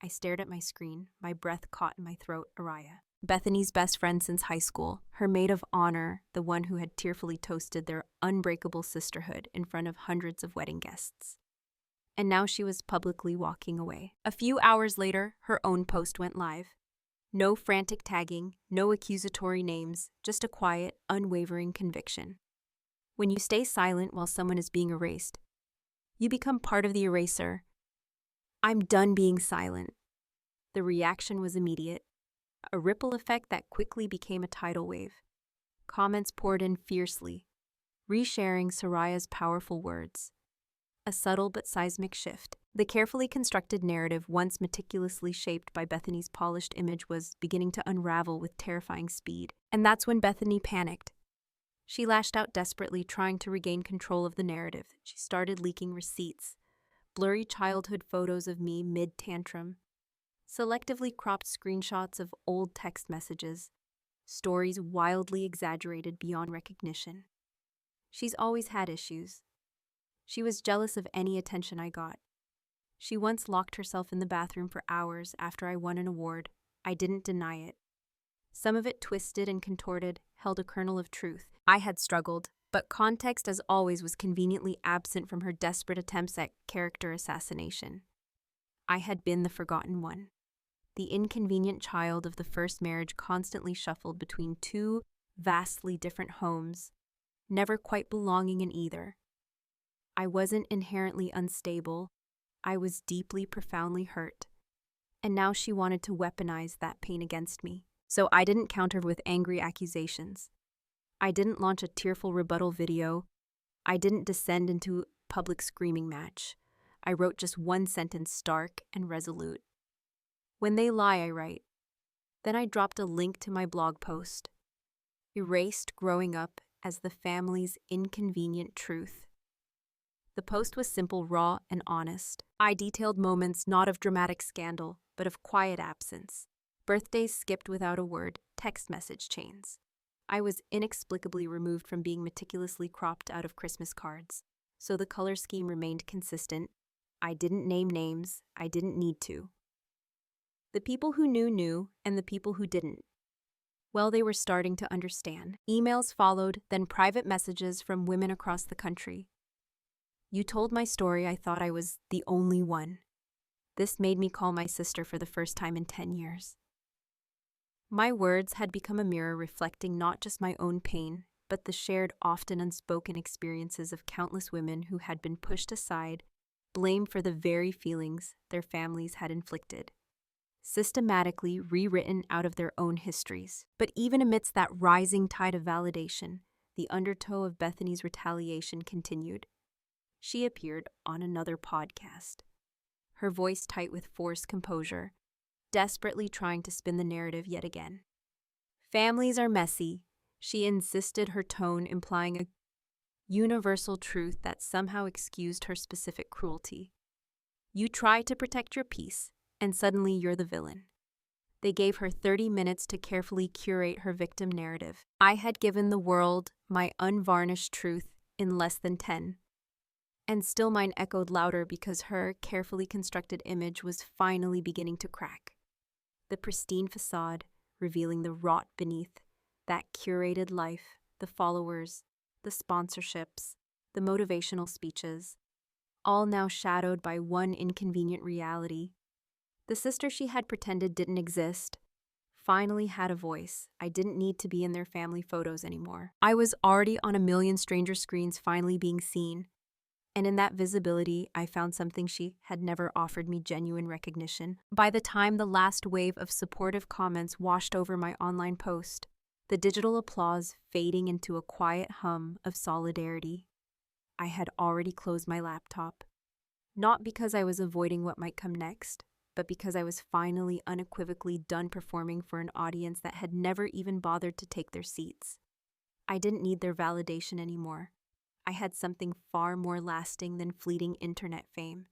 I stared at my screen, my breath caught in my throat. Araya, Bethany's best friend since high school, her maid of honor, the one who had tearfully toasted their unbreakable sisterhood in front of hundreds of wedding guests. And now she was publicly walking away. A few hours later, her own post went live. No frantic tagging, no accusatory names, just a quiet, unwavering conviction. When you stay silent while someone is being erased, you become part of the eraser. I'm done being silent. The reaction was immediate, a ripple effect that quickly became a tidal wave. Comments poured in fiercely, resharing Saraya's powerful words. A subtle but seismic shift. The carefully constructed narrative, once meticulously shaped by Bethany's polished image, was beginning to unravel with terrifying speed. And that's when Bethany panicked. She lashed out desperately, trying to regain control of the narrative. She started leaking receipts, blurry childhood photos of me mid-tantrum, selectively cropped screenshots of old text messages, stories wildly exaggerated beyond recognition. She's always had issues. She was jealous of any attention I got. She once locked herself in the bathroom for hours after I won an award. I didn't deny it. Some of it, twisted and contorted, held a kernel of truth. I had struggled, but context, as always, was conveniently absent from her desperate attempts at character assassination. I had been the forgotten one. The inconvenient child of the first marriage, constantly shuffled between two vastly different homes, never quite belonging in either. I wasn't inherently unstable. I was deeply, profoundly hurt. And now she wanted to weaponize that pain against me. So I didn't counter with angry accusations. I didn't launch a tearful rebuttal video. I didn't descend into a public screaming match. I wrote just one sentence, stark and resolute. When they lie, I write. Then I dropped a link to my blog post. Erased growing up as the family's inconvenient truth. The post was simple, raw, and honest. I detailed moments not of dramatic scandal, but of quiet absence. Birthdays skipped without a word, text message chains. I was inexplicably removed from being meticulously cropped out of Christmas cards, so the color scheme remained consistent. I didn't name names. I didn't need to. The people who knew, and the people who didn't, well, they were starting to understand. Emails followed, then private messages from women across the country. You told my story. I thought I was the only one. This made me call my sister for the first time in 10 years. My words had become a mirror reflecting not just my own pain, but the shared, often unspoken experiences of countless women who had been pushed aside, blamed for the very feelings their families had inflicted, systematically rewritten out of their own histories. But even amidst that rising tide of validation, the undertow of Bethany's retaliation continued. She appeared on another podcast, her voice tight with forced composure, desperately trying to spin the narrative yet again. Families are messy, she insisted, her tone implying a universal truth that somehow excused her specific cruelty. You try to protect your peace, and suddenly you're the villain. They gave her 30 minutes to carefully curate her victim narrative. I had given the world my unvarnished truth in less than 10. And still mine echoed louder because her carefully constructed image was finally beginning to crack. The pristine facade, revealing the rot beneath, that curated life, the followers, the sponsorships, the motivational speeches, all now shadowed by one inconvenient reality. The sister she had pretended didn't exist finally had a voice. I didn't need to be in their family photos anymore. I was already on a million stranger screens, finally being seen. And in that visibility, I found something she had never offered me: genuine recognition. By the time the last wave of supportive comments washed over my online post, the digital applause fading into a quiet hum of solidarity, I had already closed my laptop. Not because I was avoiding what might come next, but because I was finally unequivocally done performing for an audience that had never even bothered to take their seats. I didn't need their validation anymore. I had something far more lasting than fleeting internet fame,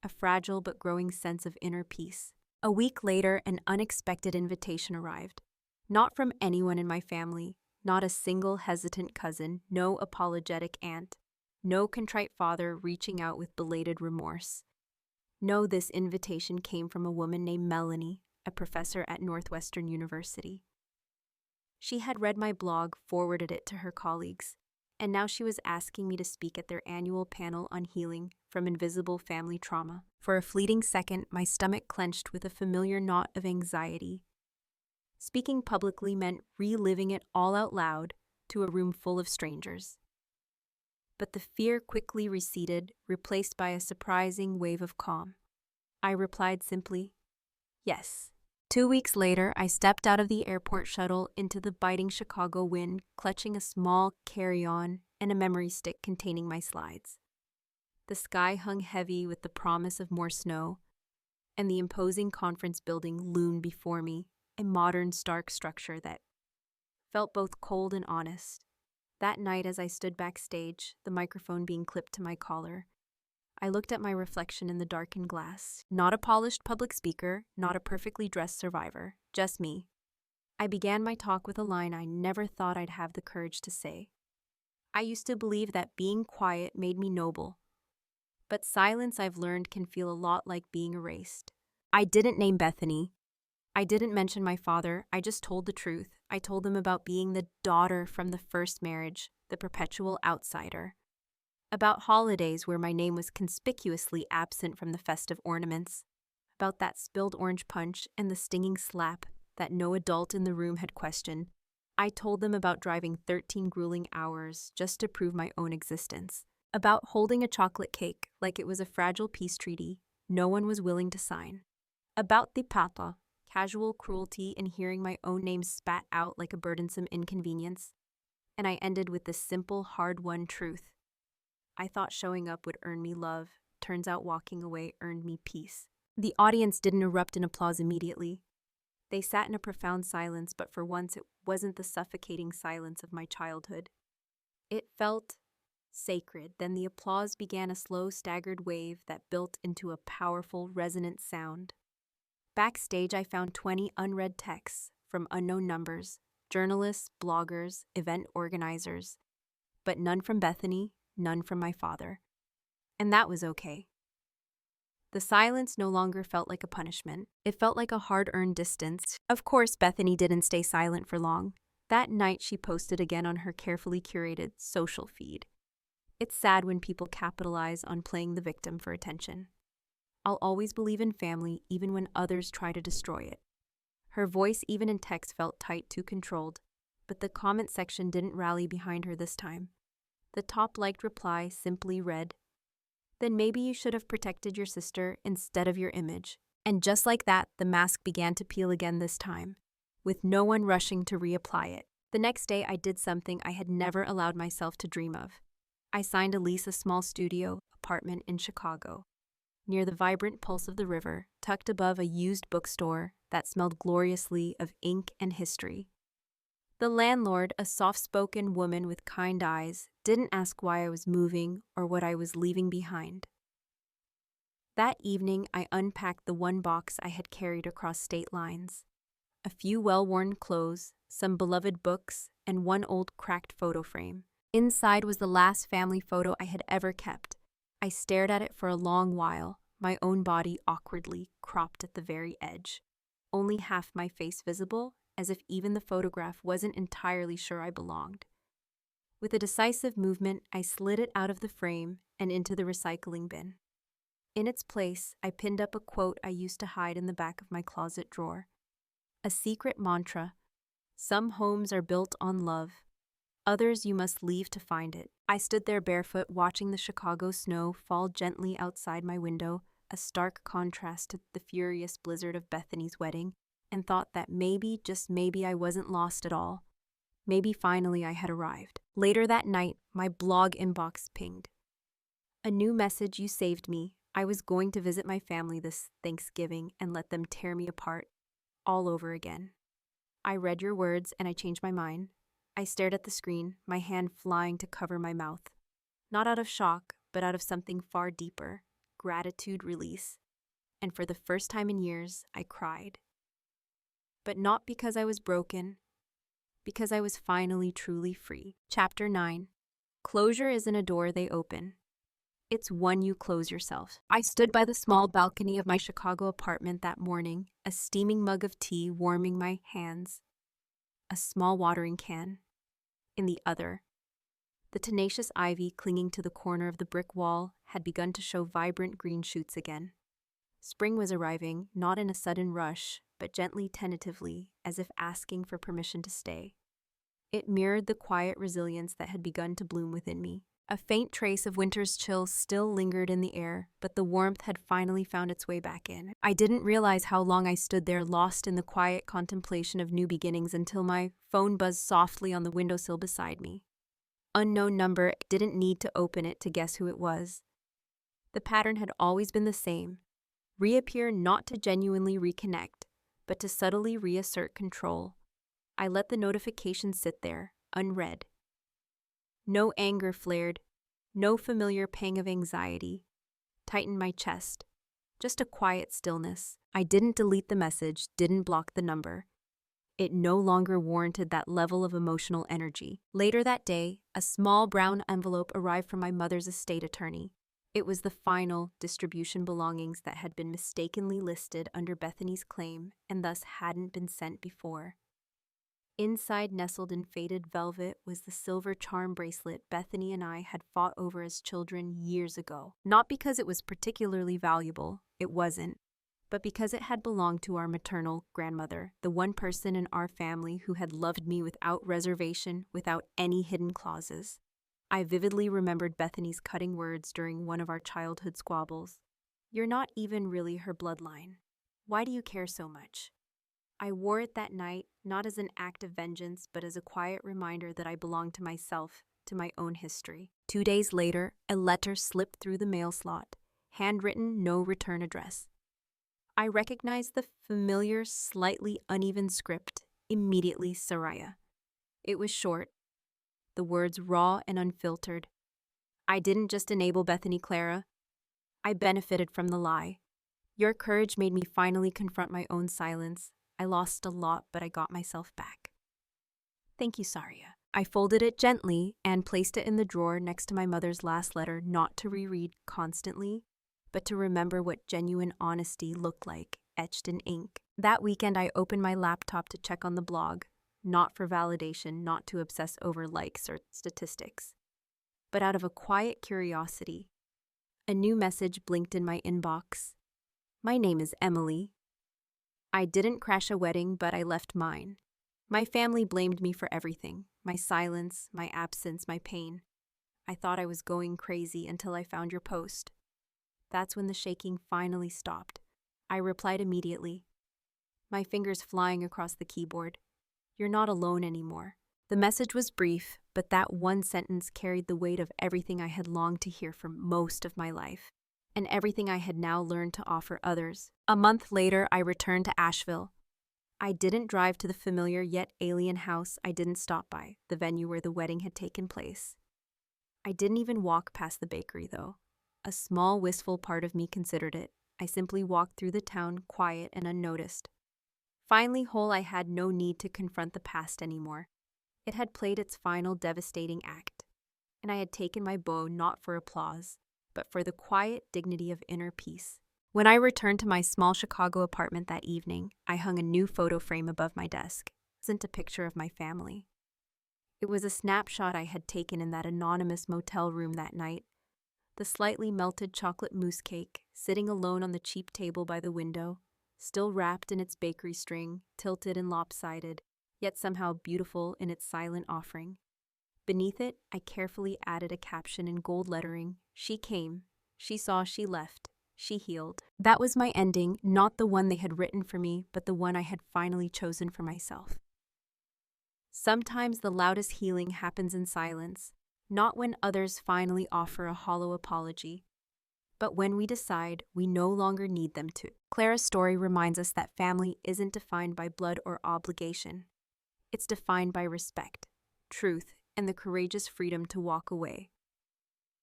a fragile but growing sense of inner peace. A week later, an unexpected invitation arrived. Not from anyone in my family, not a single hesitant cousin, no apologetic aunt, no contrite father reaching out with belated remorse. No, this invitation came from a woman named Melanie, a professor at Northwestern University. She had read my blog, forwarded it to her colleagues, and now she was asking me to speak at their annual panel on healing from invisible family trauma. For a fleeting second, my stomach clenched with a familiar knot of anxiety. Speaking publicly meant reliving it all out loud to a room full of strangers. But the fear quickly receded, replaced by a surprising wave of calm. I replied simply, yes. 2 weeks later, I stepped out of the airport shuttle into the biting Chicago wind, clutching a small carry-on and a memory stick containing my slides. The sky hung heavy with the promise of more snow, and the imposing conference building loomed before me, a modern, stark structure that felt both cold and honest. That night, as I stood backstage, the microphone being clipped to my collar, I looked at my reflection in the darkened glass. Not a polished public speaker, not a perfectly dressed survivor, just me. I began my talk with a line I never thought I'd have the courage to say. I used to believe that being quiet made me noble, but silence, I've learned, can feel a lot like being erased. I didn't name Bethany. I didn't mention my father. I just told the truth. I told them about being the daughter from the first marriage, the perpetual outsider. About holidays where my name was conspicuously absent from the festive ornaments. About that spilled orange punch and the stinging slap that no adult in the room had questioned. I told them about driving 13 grueling hours just to prove my own existence. About holding a chocolate cake like it was a fragile peace treaty no one was willing to sign. About the pata, casual cruelty, and hearing my own name spat out like a burdensome inconvenience. And I ended with this simple, hard-won truth. I thought showing up would earn me love. Turns out walking away earned me peace. The audience didn't erupt in applause immediately. They sat in a profound silence, but for once it wasn't the suffocating silence of my childhood. It felt sacred. Then the applause began, a slow, staggered wave that built into a powerful, resonant sound. Backstage, I found 20 unread texts from unknown numbers, journalists, bloggers, event organizers, but none from Bethany, none from my father. And that was okay. The silence no longer felt like a punishment. It felt like a hard-earned distance. Of course, Bethany didn't stay silent for long. That night, she posted again on her carefully curated social feed. It's sad when people capitalize on playing the victim for attention. I'll always believe in family, even when others try to destroy it. Her voice, even in text, felt tight, too controlled. But the comment section didn't rally behind her this time. The top liked reply simply read, "Then maybe you should have protected your sister instead of your image." And just like that, the mask began to peel again this time, with no one rushing to reapply it. The next day, I did something I had never allowed myself to dream of. I signed a lease, a small studio apartment in Chicago, near the vibrant pulse of the river, tucked above a used bookstore that smelled gloriously of ink and history. The landlord, a soft-spoken woman with kind eyes, didn't ask why I was moving or what I was leaving behind. That evening, I unpacked the one box I had carried across state lines. A few well-worn clothes, some beloved books, and one old cracked photo frame. Inside was the last family photo I had ever kept. I stared at it for a long while, my own body awkwardly cropped at the very edge. Only half my face visible, as if even the photograph wasn't entirely sure I belonged. With a decisive movement, I slid it out of the frame and into the recycling bin. In its place, I pinned up a quote I used to hide in the back of my closet drawer. A secret mantra: "Some homes are built on love. Others you must leave to find it." I stood there barefoot, watching the Chicago snow fall gently outside my window, a stark contrast to the furious blizzard of Bethany's wedding, and thought that maybe, just maybe, I wasn't lost at all. Maybe finally I had arrived. Later that night, my blog inbox pinged. A new message: "You saved me. I was going to visit my family this Thanksgiving and let them tear me apart all over again. I read your words and I changed my mind." I stared at the screen, my hand flying to cover my mouth. Not out of shock, but out of something far deeper: gratitude, release. And for the first time in years, I cried. But not because I was broken, because I was finally truly free. Chapter 9. Closure isn't a door they open. It's one you close yourself. I stood by the small balcony of my Chicago apartment that morning, a steaming mug of tea warming my hands, a small watering can in the other. The tenacious ivy clinging to the corner of the brick wall had begun to show vibrant green shoots again. Spring was arriving, not in a sudden rush, but gently, tentatively, as if asking for permission to stay. It mirrored the quiet resilience that had begun to bloom within me. A faint trace of winter's chill still lingered in the air, but the warmth had finally found its way back in. I didn't realize how long I stood there, lost in the quiet contemplation of new beginnings, until my phone buzzed softly on the windowsill beside me. Unknown number. Didn't need to open it to guess who it was. The pattern had always been the same: reappear not to genuinely reconnect, but to subtly reassert control. I let the notification sit there, unread. No anger flared, no familiar pang of anxiety tightened my chest, just a quiet stillness. I didn't delete the message, didn't block the number. It no longer warranted that level of emotional energy. Later that day, a small brown envelope arrived from my mother's estate attorney. It was the final distribution belongings that had been mistakenly listed under Bethany's claim and thus hadn't been sent before. Inside, nestled in faded velvet, was the silver charm bracelet Bethany and I had fought over as children years ago. Not because it was particularly valuable, it wasn't, but because it had belonged to our maternal grandmother, the one person in our family who had loved me without reservation, without any hidden clauses. I vividly remembered Bethany's cutting words during one of our childhood squabbles. "You're not even really her bloodline. Why do you care so much?" I wore it that night, not as an act of vengeance, but as a quiet reminder that I belonged to myself, to my own history. 2 days later, a letter slipped through the mail slot, handwritten, no return address. I recognized the familiar, slightly uneven script, immediately: Saraya. It was short, the words raw and unfiltered. I didn't just enable Bethany Clara. I benefited from the lie. Your courage made me finally confront my own silence. I lost a lot, but I got myself back. Thank you, Saria. I folded it gently and placed it in the drawer next to my mother's last letter, not to reread constantly, but to remember what genuine honesty looked like, etched in ink. That weekend, I opened my laptop to check on the blog, not for validation, not to obsess over likes or statistics, but out of a quiet curiosity. A new message blinked in my inbox. "My name is Emily. I didn't crash a wedding, but I left mine. My family blamed me for everything: my silence, my absence, my pain. I thought I was going crazy until I found your post. That's when the shaking finally stopped. I replied immediately, my fingers flying across the keyboard. You're not alone anymore. The message was brief, but that one sentence carried the weight of everything I had longed to hear for most of my life, and everything I had now learned to offer others. A month later, I returned to Asheville. I didn't drive to the familiar yet alien house. I didn't stop by the venue where the wedding had taken place. I didn't even walk past the bakery, though. A small, wistful part of me considered it. I simply walked through the town, quiet and unnoticed. Finally whole, I had no need to confront the past anymore. It had played its final devastating act, and I had taken my bow not for applause, but for the quiet dignity of inner peace. When I returned to my small Chicago apartment that evening, I hung a new photo frame above my desk. It wasn't a picture of my family. It was a snapshot I had taken in that anonymous motel room that night. The slightly melted chocolate mousse cake, sitting alone on the cheap table by the window, still wrapped in its bakery string, tilted and lopsided, yet somehow beautiful in its silent offering. Beneath it, I carefully added a caption in gold lettering: she came, she saw, she left, she healed. That was my ending, not the one they had written for me, but the one I had finally chosen for myself. Sometimes the loudest healing happens in silence, not when others finally offer a hollow apology, but when we decide we no longer need them to. Clara's story reminds us that family isn't defined by blood or obligation. It's defined by respect, truth, and the courageous freedom to walk away.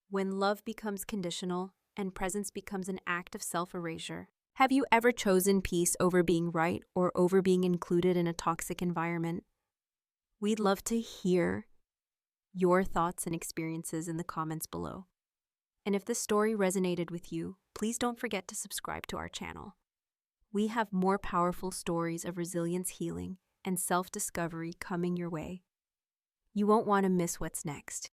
When love becomes conditional and presence becomes an act of self-erasure. Have you ever chosen peace over being right or over being included in a toxic environment? We'd love to hear your thoughts and experiences in the comments below. And if this story resonated with you, please don't forget to subscribe to our channel. We have more powerful stories of resilience, healing, and self-discovery coming your way. You won't want to miss what's next.